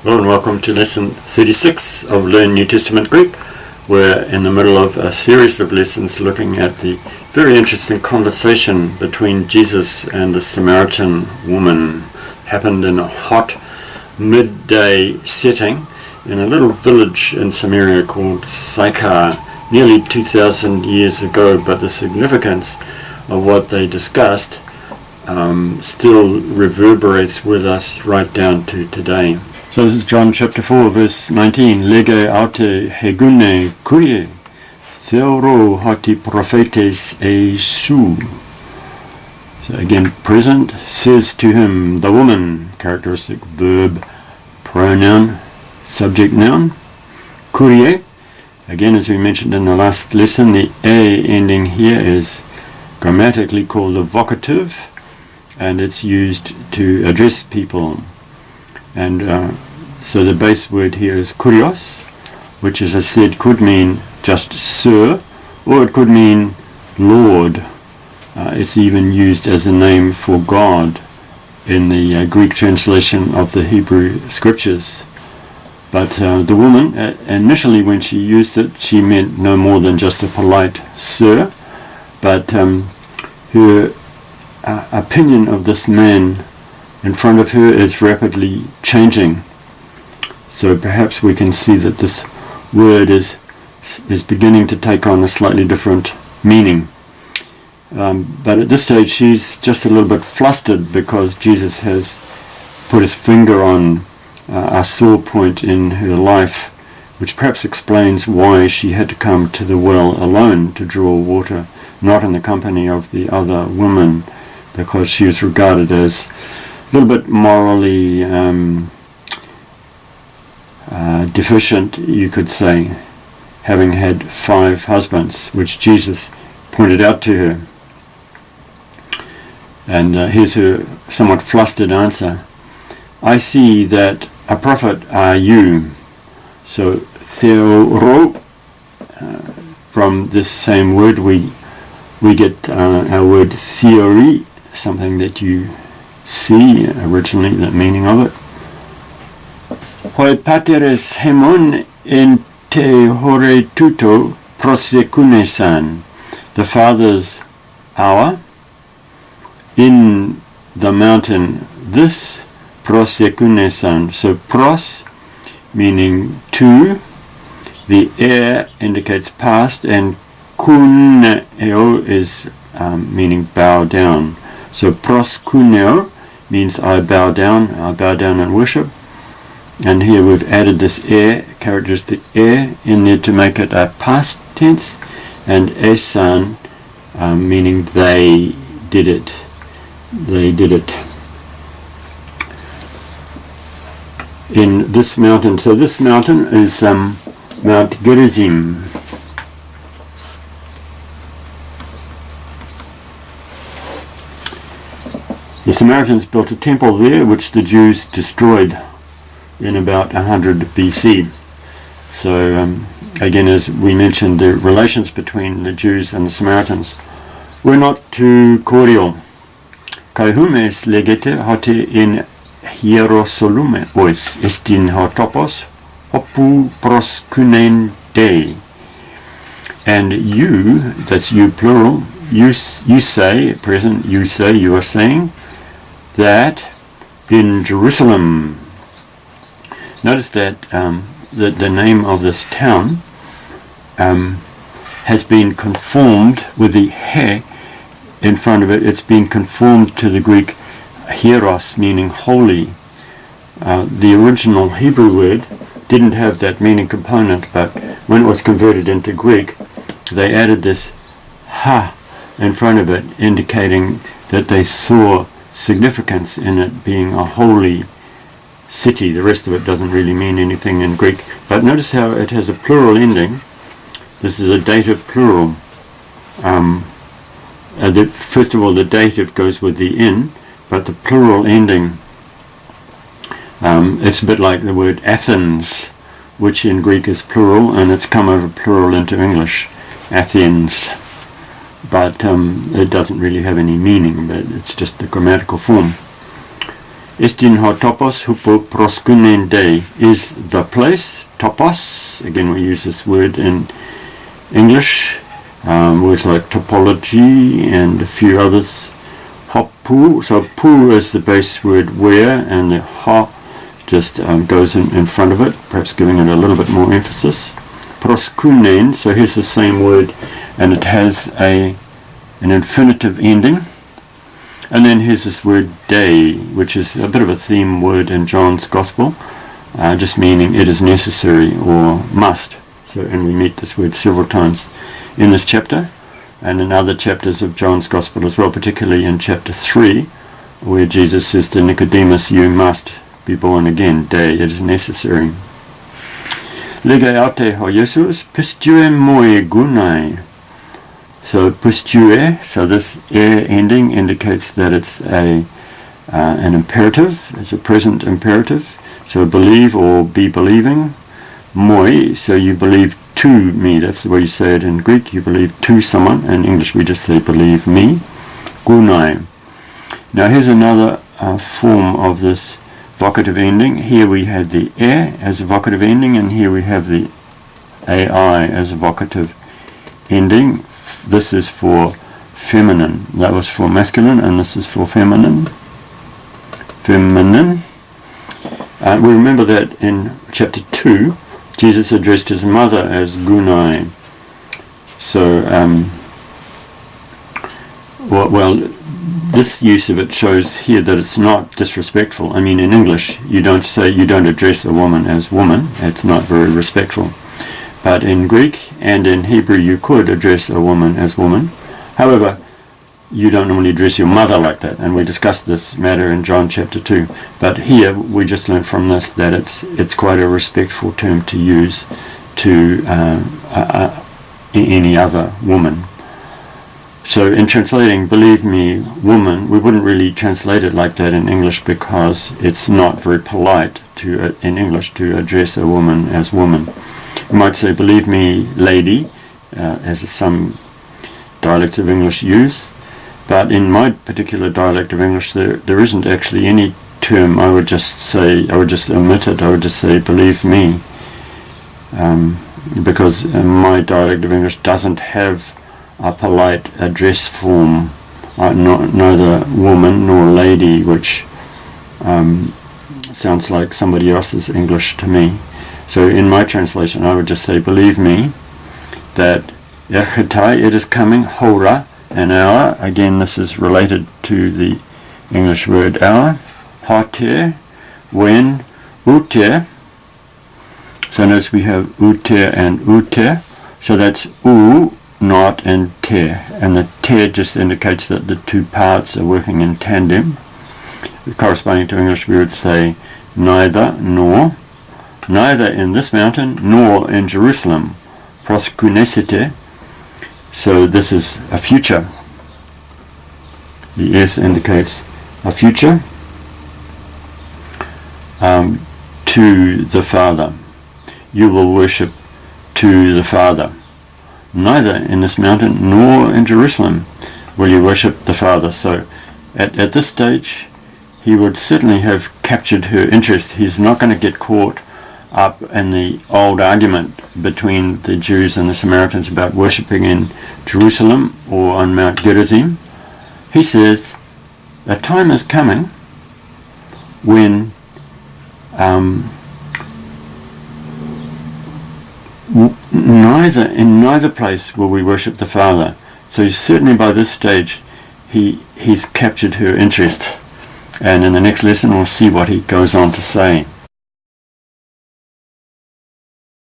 Hello and welcome to lesson 36 of Learn New Testament Greek. We're in the middle of a series of lessons looking at the very interesting conversation between Jesus and the Samaritan woman. Happened in a hot midday setting in a little village in Samaria called Sychar, nearly 2,000 years ago, but the significance of what they discussed still reverberates with us right down to today. So this is John chapter 4 verse 19. Lege aute hegune kurie theoro hoti prophetes esu. So again, present, says to him, the woman, characteristic verb, pronoun, subject noun, kurie. Again, as we mentioned in the last lesson, the a ending here is grammatically called a vocative, and it's used to address people. And so the base word here is kurios, which, as I said, could mean just sir, or it could mean Lord. It's even used as a name for God in the Greek translation of the Hebrew scriptures. But the woman, initially when she used it, she meant no more than just a polite sir, but her opinion of this man in front of her is rapidly changing. So perhaps we can see that this word is beginning to take on a slightly different meaning. But at this stage she's just a little bit flustered because Jesus has put his finger on a sore point in her life, which perhaps explains why she had to come to the well alone to draw water, not in the company of the other women, because she was regarded as a little bit morally deficient, you could say, having had 5 husbands, which Jesus pointed out to her. And here's her somewhat flustered answer. I see that a prophet are you. So theoro, from this same word we get our word theory, something that you see, originally the meaning of it. Hoi pateres hemon en te hore tuto prosekunesan. The Father's hour in the mountain this prosekunesan. So pros meaning to, the air indicates past, and kuneo is meaning bow down. So proskuneo means I bow down in worship. And here we've added this air, characteristic air, in there to make it a past tense, and esan meaning they did it. They did it. In this mountain, so this mountain is Mount Gerizim. The Samaritans built a temple there, which the Jews destroyed in about 100 BC. So again, as we mentioned, the relations between the Jews and the Samaritans were not too cordial. Kai humes legete hote in hierosolume ois estin hotopos hopu proskunen dei. And you, that's you plural, you say, at present you say, you are saying, that in Jerusalem. Notice that the name of this town has been conformed with the he in front of it. It's been conformed to the Greek hieros, meaning holy. The original Hebrew word didn't have that meaning component, but when it was converted into Greek, they added this ha in front of it, indicating that they saw significance in it being a holy city. The rest of it doesn't really mean anything in Greek. But notice how it has a plural ending. This is a dative plural. First of all, the dative goes with the in, but the plural ending, it's a bit like the word Athens, which in Greek is plural, and it's come over plural into English, Athens. But it doesn't really have any meaning, but it's just the grammatical form. Estin ho topos hupo proskunen dei is the place. Topos, again we use this word in English. Words like topology and a few others. Hopu, so pu is the base word where, and the ho just goes in front of it, perhaps giving it a little bit more emphasis. Proskunen, so here's the same word, and it has an infinitive ending. And then here's this word day, which is a bit of a theme word in John's Gospel, just meaning it is necessary or must. So, and we meet this word several times in this chapter and in other chapters of John's Gospel as well, particularly in chapter 3, where Jesus says to Nicodemus, you must be born again, day, it is necessary. Lege aute ho Jesus, pistue moi gunai. So pistue, so this air ending indicates that it's an imperative, it's a present imperative. So believe or be believing. Moi, so you believe to me, that's the way you say it in Greek, you believe to someone. In English we just say believe me. Gunai. Now here's another form of this vocative ending. Here we have the air as a vocative ending, and here we have the ai as a vocative ending. This is for feminine. That was for masculine, and this is for feminine. Feminine. We remember that in chapter 2, Jesus addressed his mother as Gunai. So, well, this use of it shows here that it's not disrespectful. I mean, in English, you don't address a woman as woman. It's not very respectful. But in Greek and in Hebrew, you could address a woman as woman. However, you don't normally address your mother like that, and we discussed this matter in John chapter 2. But here, we just learn from this that it's quite a respectful term to use to any other woman. So in translating, believe me, woman, we wouldn't really translate it like that in English because it's not very polite in English to address a woman as woman. You might say, believe me, lady, as some dialects of English use. But in my particular dialect of English, there isn't actually any term. I would just omit it. I would just say, believe me, because my dialect of English doesn't have a polite address form, neither woman nor lady, which sounds like somebody else's English to me. So in my translation, I would just say, believe me, that erchetai, it is coming, hora, an hour. Again, this is related to the English word hour. Hater, when, uter. So notice we have uter and uter. So that's u, not, and ter. And the ter just indicates that the two parts are working in tandem. Corresponding to English, we would say neither nor. Neither in this mountain nor in Jerusalem. Proskunesite. So this is a future. The S indicates a future to the Father. You will worship to the Father. Neither in this mountain nor in Jerusalem will you worship the Father. So at this stage, he would certainly have captured her interest. He's not going to get caught up in the old argument between the Jews and the Samaritans about worshipping in Jerusalem or on Mount Gerizim. He says, a time is coming when in neither place will we worship the Father. So certainly by this stage he's captured her interest, and in the next lesson we'll see what he goes on to say.